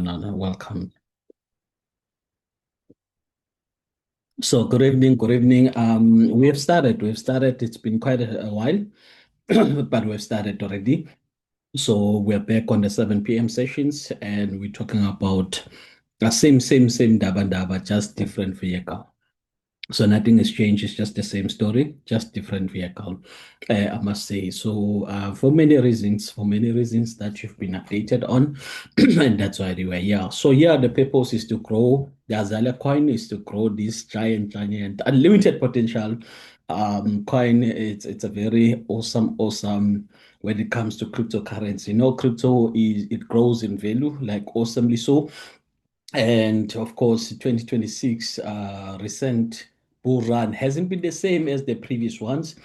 No, welcome. So good evening, good evening. We've started. It's been quite a while, but we've started already. So we're back on the 7 p.m. sessions, and we're talking about the same Daba Daba, just different vehicle. So nothing has changed. It's just the same story, just different vehicle, I must say. So for many reasons that you've been updated on, and that's why they were here. So here, the purpose is to grow. The Azalea coin is to grow this giant, unlimited potential coin. It's a very awesome when it comes to cryptocurrency. You know, crypto it grows in value like awesomely so. And of course, 2026 recent bull run hasn't been the same as the previous ones,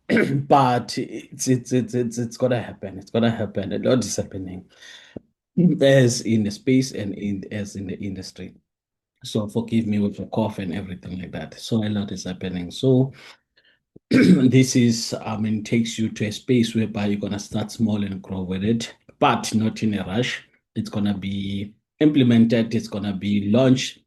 but it's gonna happen. It's gonna happen. A lot is happening, as in the space and as in the industry. So forgive me with the cough and everything like that. So a lot is happening. So this is, takes you to a space whereby you're gonna start small and grow with it, but not in a rush. It's gonna be implemented. It's gonna be launched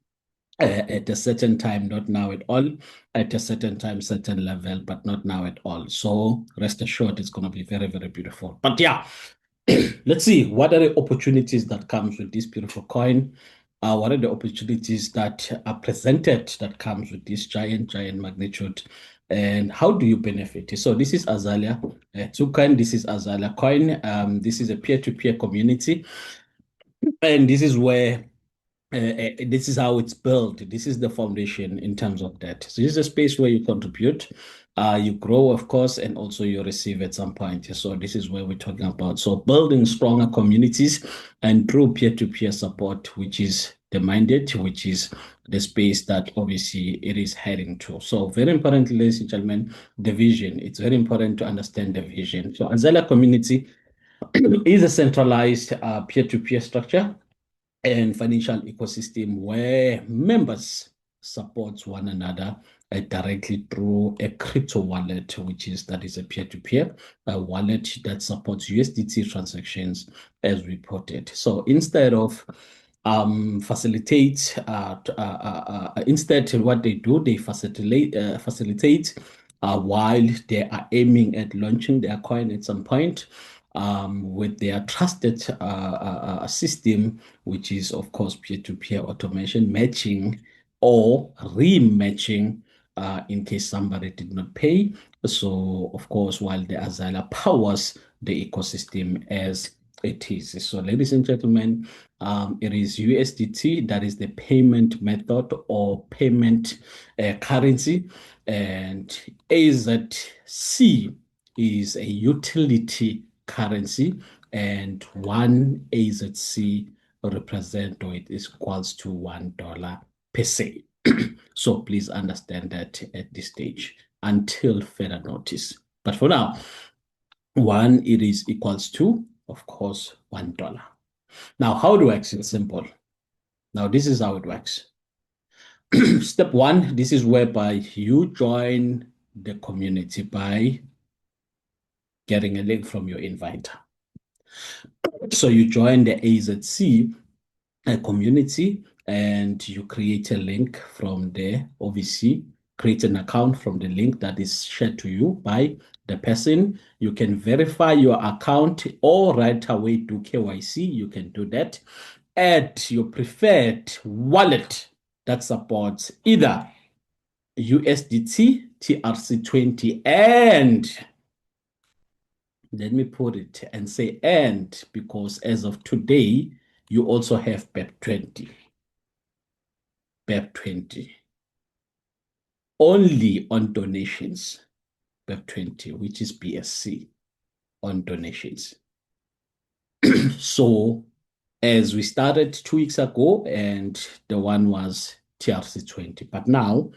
at a certain time, not now at all, at a certain time, certain level, but not now at all. So rest assured, it's going to be very beautiful. But yeah, let's see what are the opportunities that comes with this beautiful coin. What are the opportunities that are presented that comes with this giant magnitude, and how do you benefit? So this is Azalea token. This is Azalea coin. This is a peer-to-peer community, and this is how it's built. This is the foundation in terms of that. So this is a space where you contribute, you grow, of course, and also you receive at some point. So this is where we're talking about. So building stronger communities and through peer-to-peer support, which is the mandate, which is the space that obviously it is heading to. So very important, ladies and gentlemen, the vision. It's very important to understand the vision. So Azalea community is a centralized peer-to-peer structure and financial ecosystem where members support one another directly through a crypto wallet, that is a peer-to-peer wallet that supports USDT transactions as reported. So instead of instead what they do, they facilitate while they are aiming at launching their coin at some point with their trusted system, which is, of course, peer-to-peer automation, matching or rematching in case somebody did not pay. So, of course, while the Azalea powers the ecosystem as it is. So, ladies and gentlemen, it is USDT that is the payment method or payment currency, and AZC is a utility currency, and one AZC represent or it is equals to $1 per se. So please understand that at this stage until further notice. But for now, one it is equals to, of course, $1. Now, how it works? It's simple. Now, this is how it works. Step one, this is whereby you join the community by getting a link from your inviter. So you join the AZC community and you create a link from there. Obviously, create an account from the link that is shared to you by the person. You can verify your account or right away do KYC. You can do that. Add your preferred wallet that supports either USDT, TRC20, and let me put it and say and, because as of today, you also have BEP20. BEP20. Only on donations. BEP20, which is BSC, on donations. So as we started 2 weeks ago, and the one was TRC20, but now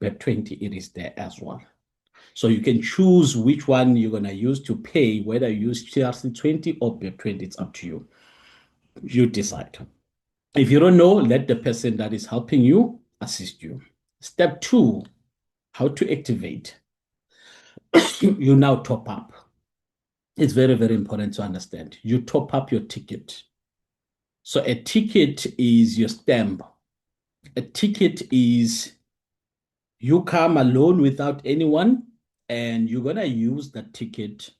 BEP20, it is there as well. So you can choose which one you're going to use to pay, whether you use TRC20 or BEP20, it's up to you. You decide. If you don't know, let the person that is helping you assist you. Step two, how to activate. You now top up. It's very important to understand. You top up your ticket. So a ticket is your stamp. A ticket is you come alone without anyone, and you're going to use the ticket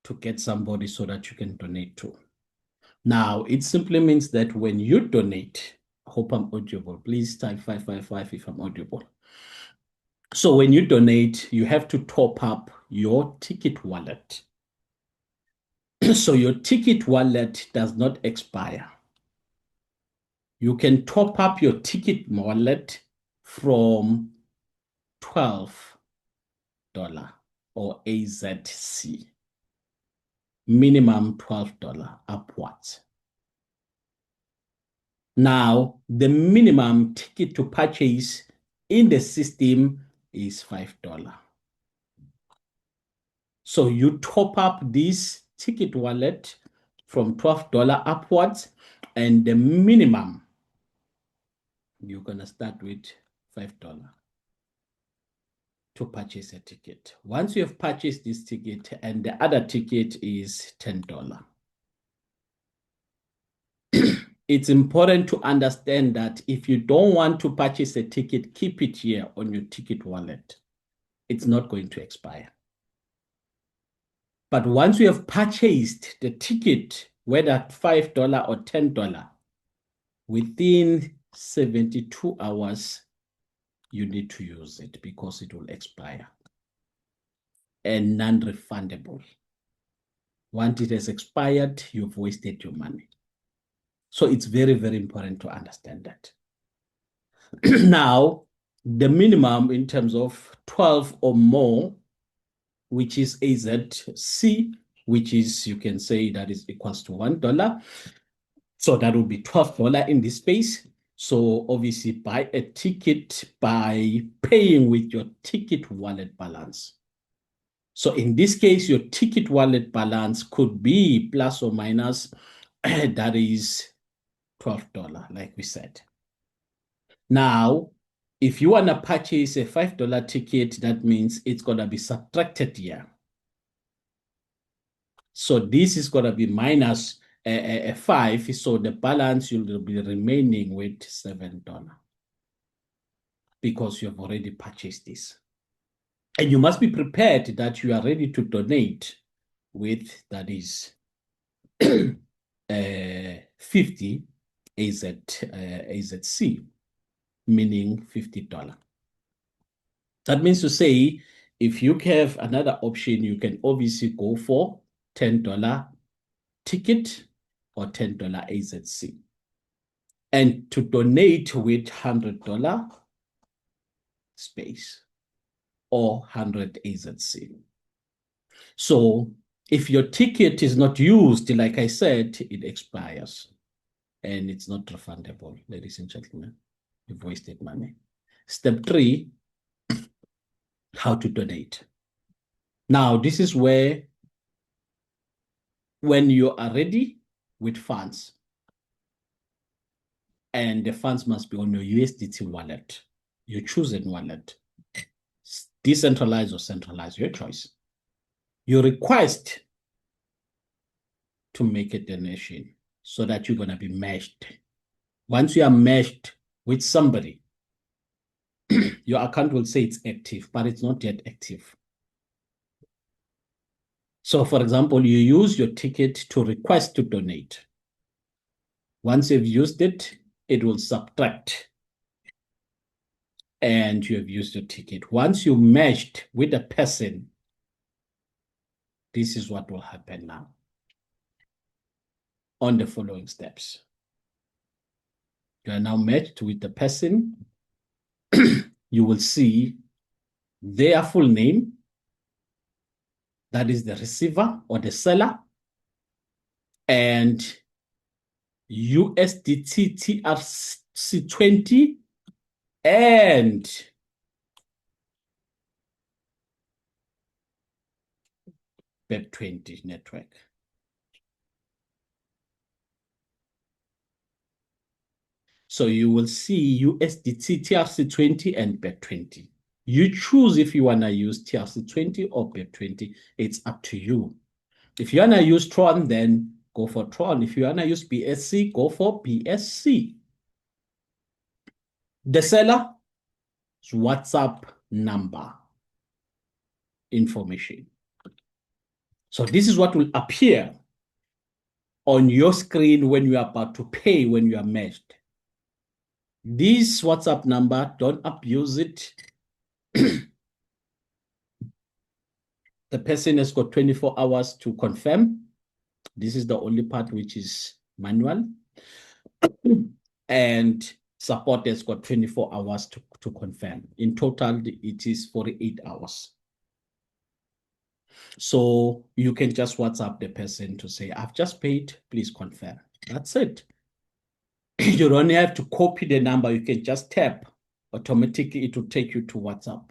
to get somebody so that you can donate to. Now, it simply means that when you donate, I hope I'm audible. Please type 555 if I'm audible. So when you donate, you have to top up your ticket wallet. So your ticket wallet does not expire. You can top up your ticket wallet from $12 or AZC, minimum $12 upwards. Now, the minimum ticket to purchase in the system is $5. So you top up this ticket wallet from $12 upwards, and the minimum, you're going to start with $5 to purchase a ticket. Once you have purchased this ticket, and the other ticket is $10. It's important to understand that if you don't want to purchase a ticket, keep it here on your ticket wallet. It's not going to expire. But once you have purchased the ticket, whether $5 or $10, within 72 hours, you need to use it because it will expire and non-refundable. Once it has expired, you've wasted your money. So it's very, very important to understand that. Now, the minimum in terms of 12 or more, which is AZC, which is, you can say that is equals to $1. So that would be $12 in this space. So obviously buy a ticket by paying with your ticket wallet balance. So in this case, your ticket wallet balance could be plus or minus, that is $12, like we said. Now, if you want to purchase a $5 ticket, that means it's going to be subtracted here. So this is going to be minus a 5. So the balance will be remaining with $7 because you have already purchased this. And you must be prepared that you are ready to donate with, that is 50 AZC, meaning $50. That means to say, if you have another option, you can obviously go for $10 ticket or $10 AZC. And to donate with $100 space or 100 AZC. So if your ticket is not used, like I said, it expires and it's not refundable, ladies and gentlemen. You've wasted money. Step 3, how to donate. Now, this is where, when you are ready with funds, and the funds must be on your USDT wallet, your chosen wallet, decentralized or centralized, your choice. You request to make a donation so that you're going to be meshed. Once you are meshed with somebody, your account will say it's active, but it's not yet active. So, for example, you use your ticket to request to donate. Once you've used it, it will subtract, and you have used your ticket. Once you meshed with a person, this is what will happen now on the following steps. You are now matched with the person. You will see their full name, that is the receiver or the seller, and USDT TRC20 and BEP20 network. So you will see USDT TRC20 and BEP20. You choose if you want to use TRC20 or BEP20. It's up to you. If you want to use Tron, then go for Tron. If you want to use BSC, go for BSC. The seller's WhatsApp number information. So this is what will appear on your screen when you are about to pay, when you are merged. This WhatsApp number, don't abuse it. The person has got 24 hours to confirm. This is the only part which is manual. And support has got 24 hours to confirm. In total, it is 48 hours. So you can just WhatsApp the person to say, I've just paid, please confirm. That's it. You don't have to copy the number. You can just tap. Automatically, it will take you to WhatsApp.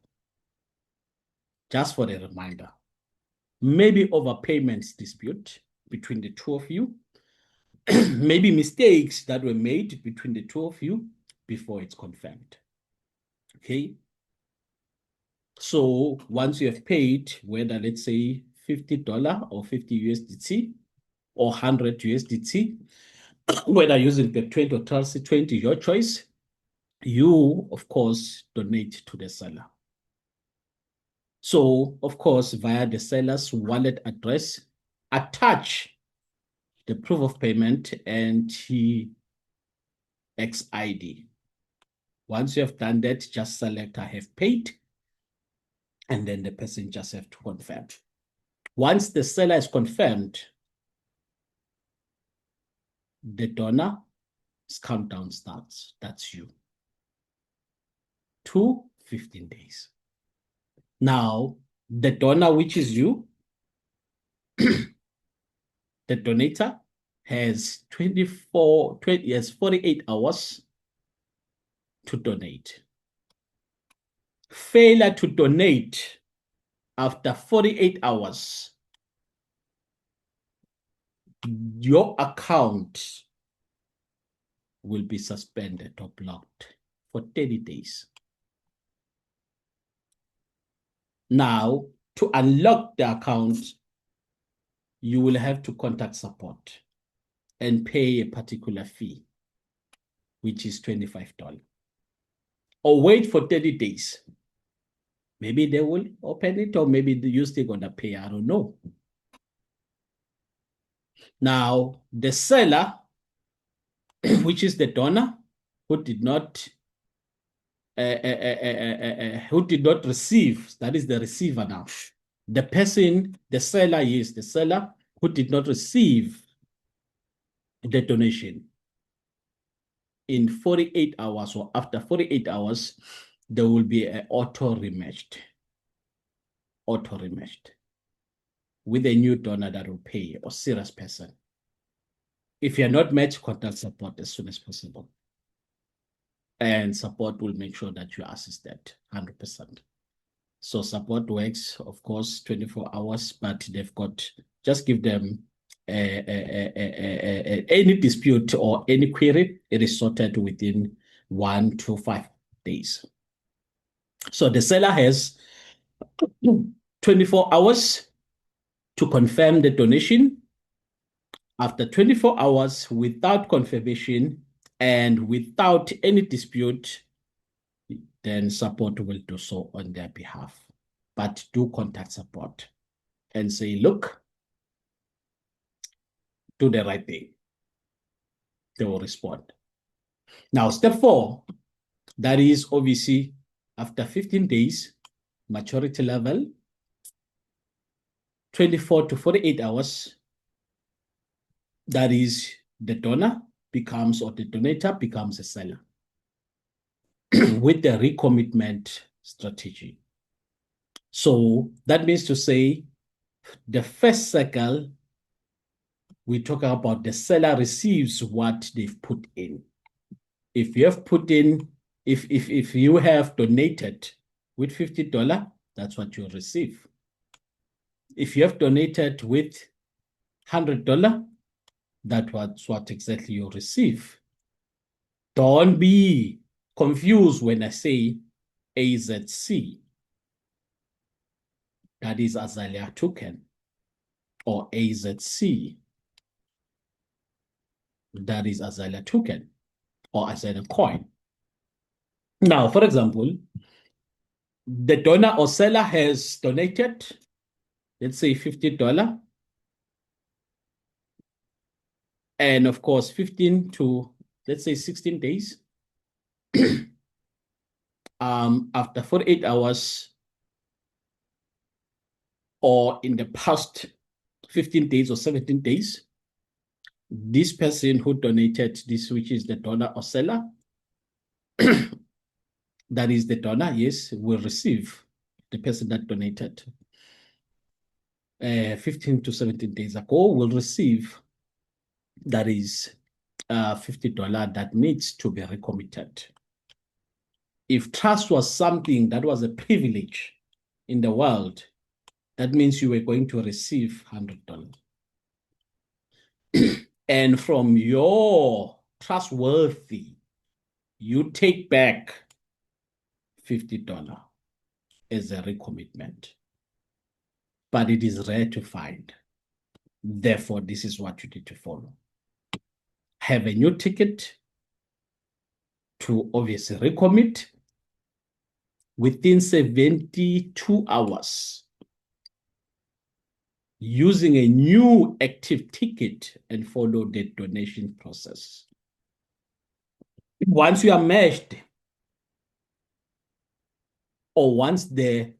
Just for a reminder. Maybe overpayments dispute between the two of you. Maybe mistakes that were made between the two of you before it's confirmed. Okay. So once you have paid, whether let's say $50 or 50 USDT or 100 USDT, whether using the 20 or 20, your choice, you, of course, donate to the seller. So, of course, via the seller's wallet address, attach the proof of payment and XID. Once you have done that, just select I have paid, and then the person just have to confirm. Once the seller is confirmed, the donor's countdown starts. That's you. 15 days. Now, the donor, which is you, the donator, has 48 hours to donate. Failure to donate after 48 hours, your account will be suspended or blocked for 30 days. Now, to unlock the account, you will have to contact support and pay a particular fee, which is $25. Or wait for 30 days. Maybe they will open it, or maybe you're still going to pay. I don't know. Now, the seller, which is the donor, who did not receive, that is the receiver now. The person, the seller is the seller who did not receive the donation. In 48 hours or after 48 hours, there will be an auto-rematched with a new donor that will pay, or serious person. If you're not matched, contact support as soon as possible. And support will make sure that you are assisted 100%. So support works, of course, 24 hours, but they've got, just give them any dispute or any query, it is sorted within 1 to 5 days. So the seller has 24 hours to confirm the donation. After 24 hours, without confirmation and without any dispute, then support will do so on their behalf. But do contact support and say, look, do the right thing. They will respond. Now, step 4, that is obviously after 15 days, maturity level, 24 to 48 hours, that is the donor becomes, or the donator becomes a seller with the recommitment strategy. So that means to say the first cycle, we talk about the seller receives what they've put in. If you have put in, if you have donated with $50, that's what you'll receive. If you have donated with $100, that's what exactly you'll receive. Don't be confused when I say AZC. That is Azalea token, or AZC. that is Azalea token or Azalea coin. Now, for example, the donor or seller has donated, let's say $50. And of course, 15 to, let's say, 16 days. After 48 hours or in the past 15 days or 17 days, this person who donated this, which is the donor or seller, that is the donor, yes, will receive the person that donated 15 to 17 days ago will receive, that is $50 that needs to be recommitted. If trust was something that was a privilege in the world, that means you were going to receive $100. And from your trustworthy, you take back $50 as a recommitment. But it is rare to find. Therefore, this is what you need to follow. Have a new ticket to obviously recommit within 72 hours using a new active ticket and follow the donation process. Once you are matched, or once the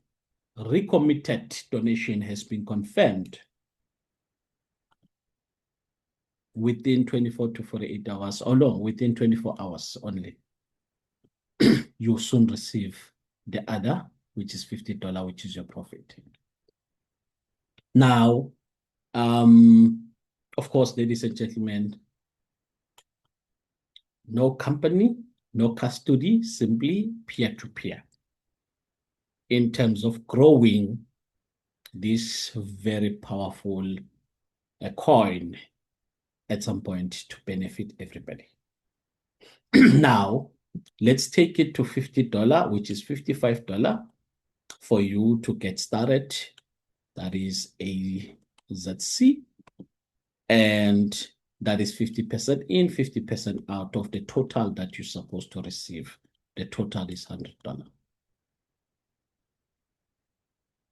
recommitted donation has been confirmed within 24 to 48 hours, or no, within 24 hours only, you soon receive the other, which is $50, which is your profit. Now, of course, ladies and gentlemen, no company, no custody, simply peer-to-peer in terms of growing this very powerful coin at some point to benefit everybody. Now, let's take it to $50, which is $55 for you to get started. That is a ZC. And that is 50% in, 50% out of the total that you're supposed to receive. The total is $100.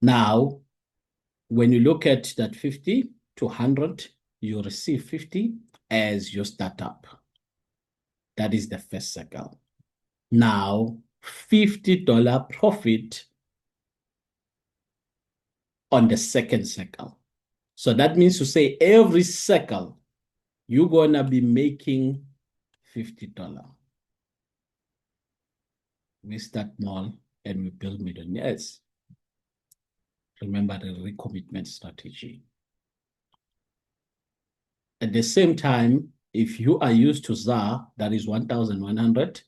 Now, when you look at that 50 to 100, you receive 50 as your startup. That is the first cycle. Now, $50 profit on the second cycle. So that means to say every cycle, you're going to be making $50. We start small and we build millionaires. Remember the recommitment strategy. At the same time, if you are used to ZAR, that is 1,100.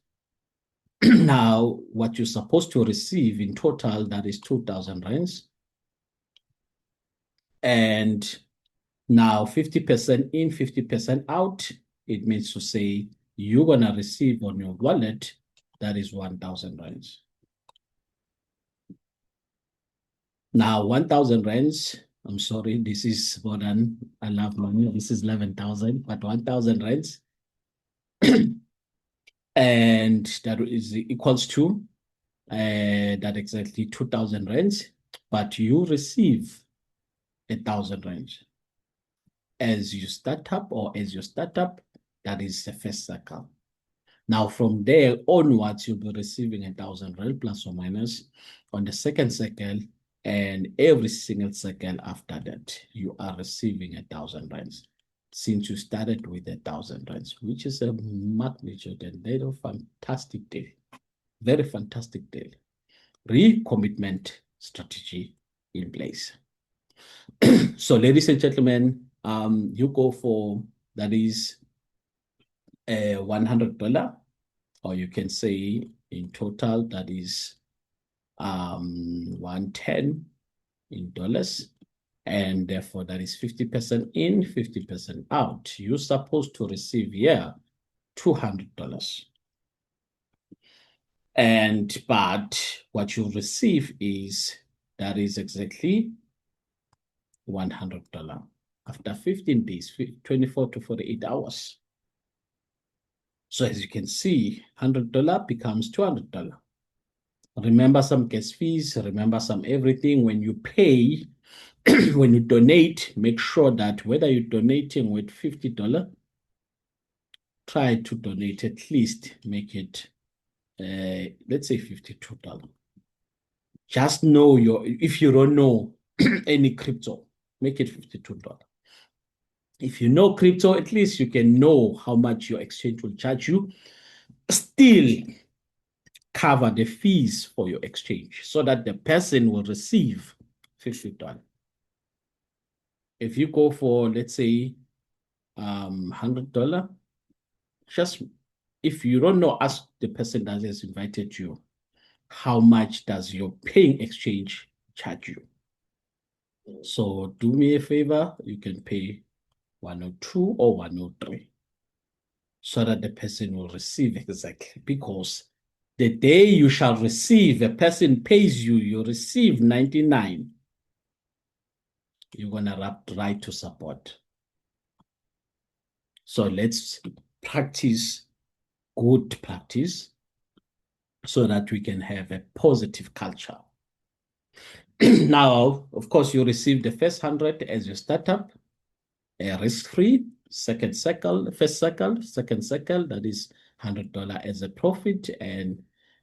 Now, what you're supposed to receive in total, that is 2,000 rands. And now 50% in, 50% out, it means to say you're going to receive on your wallet, that is 1,000 rands. Now, 1,000 rands, I'm sorry, this is more than I love money. This is 11,000, but 1,000 rands. And that is equals to that exactly 2,000 rands, but you receive 1,000 rands as you start up or as your startup. That is the first cycle. Now, from there onwards, you'll be receiving 1,000 rand plus or minus on the second cycle, and every single cycle after that, you are receiving 1,000 rands. Since you started with 1,000 rands, which is a magnitude and very fantastic deal. Very fantastic deal. Recommitment strategy in place. So, ladies and gentlemen, you go for, that is $100, or you can say in total that is 110 in dollars, and therefore that is 50% in, 50% out. You're supposed to receive here $200. But what you receive is, that is exactly $100 after 15 days, 24 to 48 hours. So as you can see, $100 becomes $200. Remember some gas fees, remember some everything. When you pay, when you donate, make sure that whether you're donating with $50, try to donate at least, make it, let's say $52. Just know if you don't know any crypto, make it $52. If you know crypto, at least you can know how much your exchange will charge you. Still cover the fees for your exchange so that the person will receive $50. If you go for, let's say, $100, just if you don't know, ask the person that has invited you, how much does your paying exchange charge you? So do me a favor, you can pay 102 or 103 so that the person will receive exactly, because the day you shall receive, a person pays you, you receive 99, you're going to wrap right to support. So let's practice good practice so that we can have a positive culture. Now, of course, you receive the first 100 as your startup, risk-free, second cycle, second cycle, that is $100 as a profit, and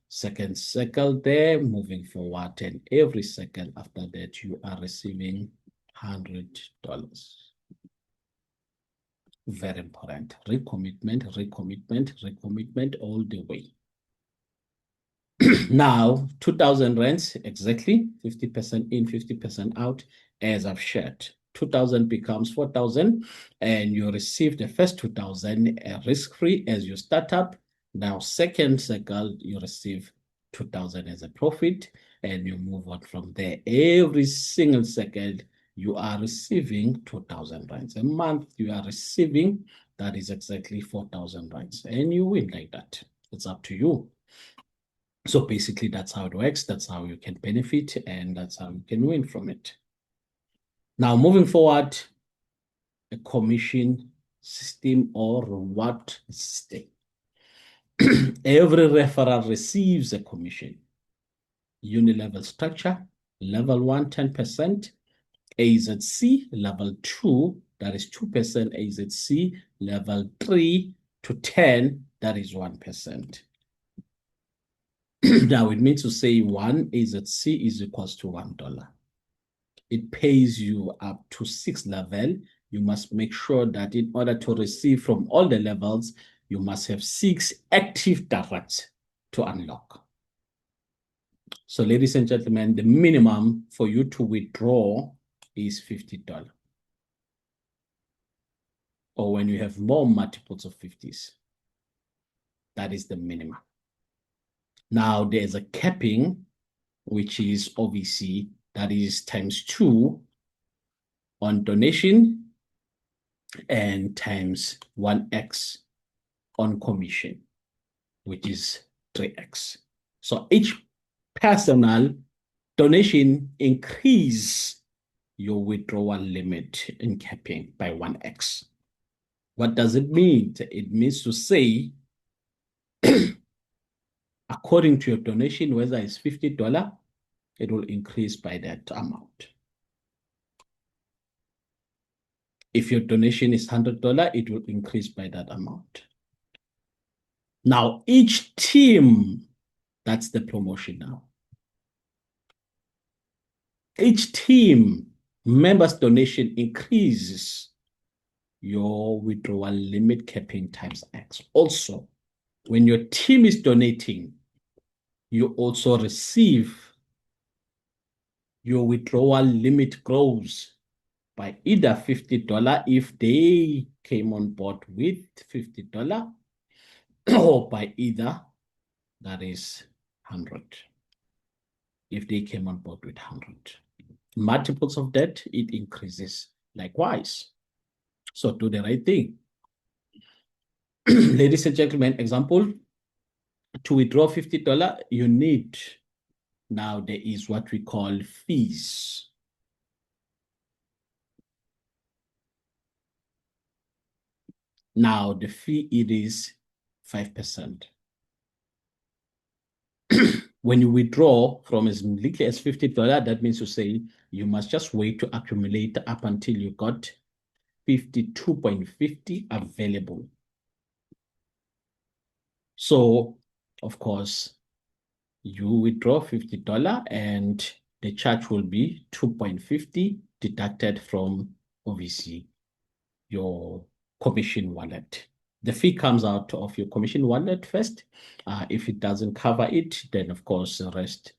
second cycle there, moving forward, and every cycle after that, you are receiving $100. Very important. Recommitment, recommitment, recommitment all the way. Now, 2,000 rands, exactly, 50% in, 50% out, as I've shared. 2,000 becomes 4,000, and you receive the first 2,000 risk-free as your startup. Now, second cycle, you receive 2,000 as a profit, and you move on from there. Every single second, you are receiving 2,000 rands. A month, you are receiving, that is exactly 4,000 rands, and you win like that. It's up to you. So basically, that's how it works. That's how you can benefit, and that's how you can win from it. Now, moving forward, a commission system or reward system. Every referral receives a commission. Unilevel structure, level 1, 10%, AZC, level 2, that is 2%, AZC, level 3 to 10, that is 1%. Now, it means to say 1 AZC is equals to $1. It pays you up to 6 level. You must make sure that in order to receive from all the levels, you must have 6 active directs to unlock. So, ladies and gentlemen, the minimum for you to withdraw is $50. Or when you have more multiples of 50s, that is the minimum. Now, there's a capping, which is obviously that is times 2 on donation and times 1x on commission, which is 3x. So each personal donation increase your withdrawal limit in capping by 1x. What does it mean? It means to say, according to your donation, whether it's $50, it will increase by that amount. If your donation is $100, it will increase by that amount. Now, each team, that's the promotion now. Each team members' donation increases your withdrawal limit capping times X. Also, when your team is donating, you also receive your withdrawal limit grows by either $50 if they came on board with $50, or by either, that is 100, if they came on board with 100. Multiples of that, it increases likewise. So do the right thing. Ladies and gentlemen, example, to withdraw $50, you need, now there is what we call fees. Now the fee, it is 5%. When you withdraw from as little as $50, that means to say you must just wait to accumulate up until you got 52.50 available. So, of course, you withdraw $50 and the charge will be 2.50 deducted from, obviously, your commission wallet. The fee comes out of your commission wallet first. If it doesn't cover it, then of course the rest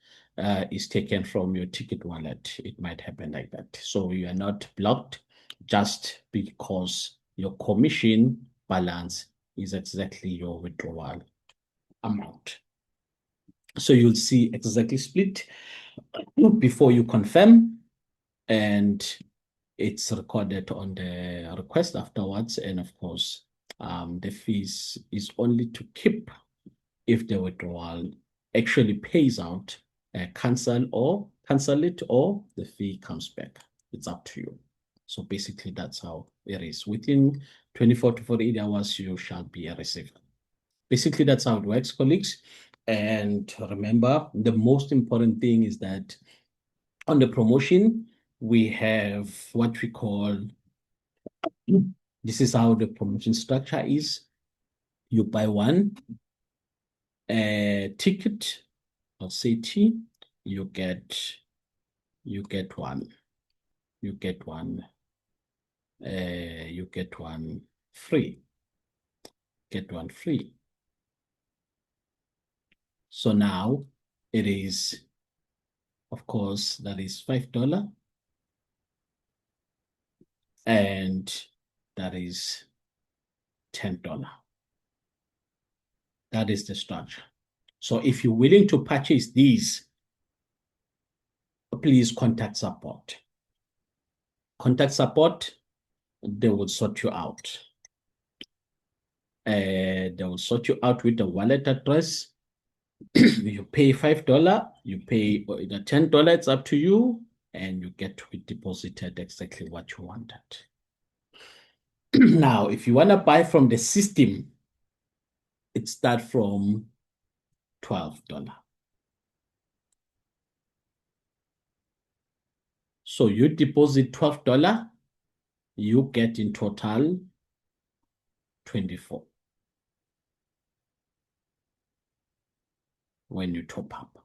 is taken from your ticket wallet. It might happen like that. So you are not blocked just because your commission balance is exactly your withdrawal amount. So you'll see exactly split before you confirm, and it's recorded on the request afterwards. And of course, the fees is only to keep if the withdrawal actually pays out, cancel it, or the fee comes back. It's up to you. So basically, that's how it is. Within 24 to 48 hours, you shall be a receiver. Basically, that's how it works, colleagues. And remember, the most important thing is that on the promotion, we have what we call, this is how the promotion structure is. You buy one ticket or city, you get one, you get one free, get one free. So now it is, of course, that is $5, and that is $10. That is the structure. So if you're willing to purchase these, please contact support. Contact support, they will sort you out. They will sort you out with the wallet address. You pay $5, you pay either $10, it's up to you, and you get to be deposited exactly what you wanted. Now, if you want to buy from the system, it starts from $12. So you deposit $12, you get in total 24 when you top up.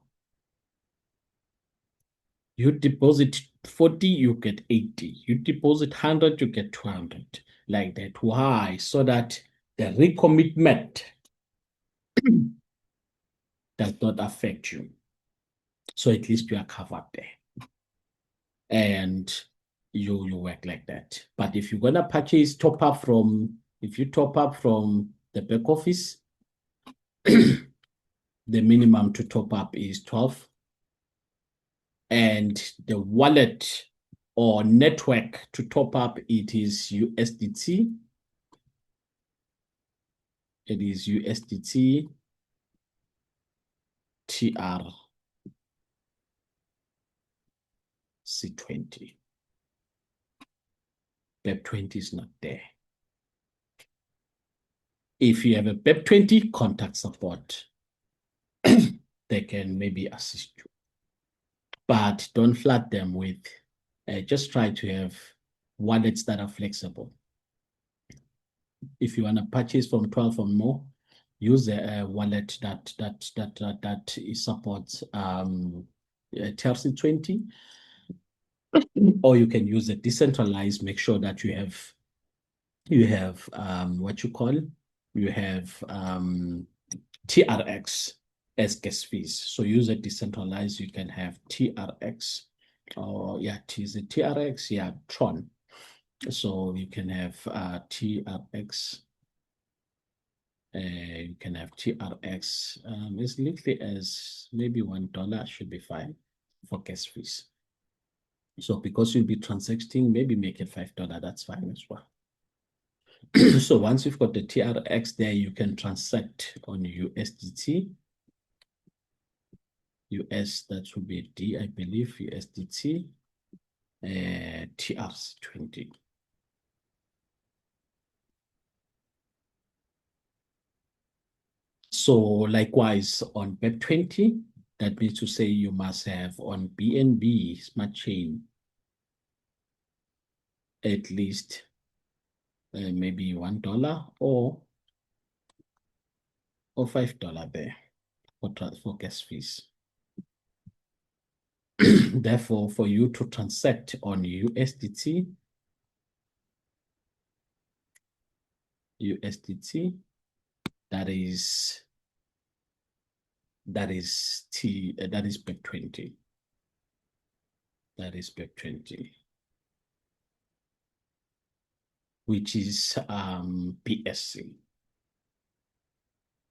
You deposit 40, you get 80. You deposit 100, you get 200. Like that. Why? So that the recommitment does not affect you. So at least you are covered there. And you work like that. But if you're gonna purchase if you top up from the back office, the minimum to top up is 12. And the wallet or network to top up, it is USDT. It is USDT TRC20. BEP20 is not there. If you have a BEP20, contact support. They can maybe assist you. But don't flood them with, just try to have wallets that are flexible. If you want to purchase from 12 or more, use a wallet that supports TRC20, or you can use a decentralized. Make sure that you have what you call, you have TRX as gas fees. So use a decentralized. You can have TRX, or is it TRX? Yeah, Tron. So you can have TRX. You can have TRX as little as maybe $1 should be fine for gas fees. So because you'll be transacting, maybe make it $5. That's fine as well. So once you've got the TRX there, you can transact on USDT. US, that would be D, I believe, USDT, TRC20. So likewise on BEP20, that means to say you must have on BNB Smart Chain at least maybe $1 or $5 there for gas fees. Therefore, for you to transact on USDT, that is BEP20. That is BEP20, which is PSC.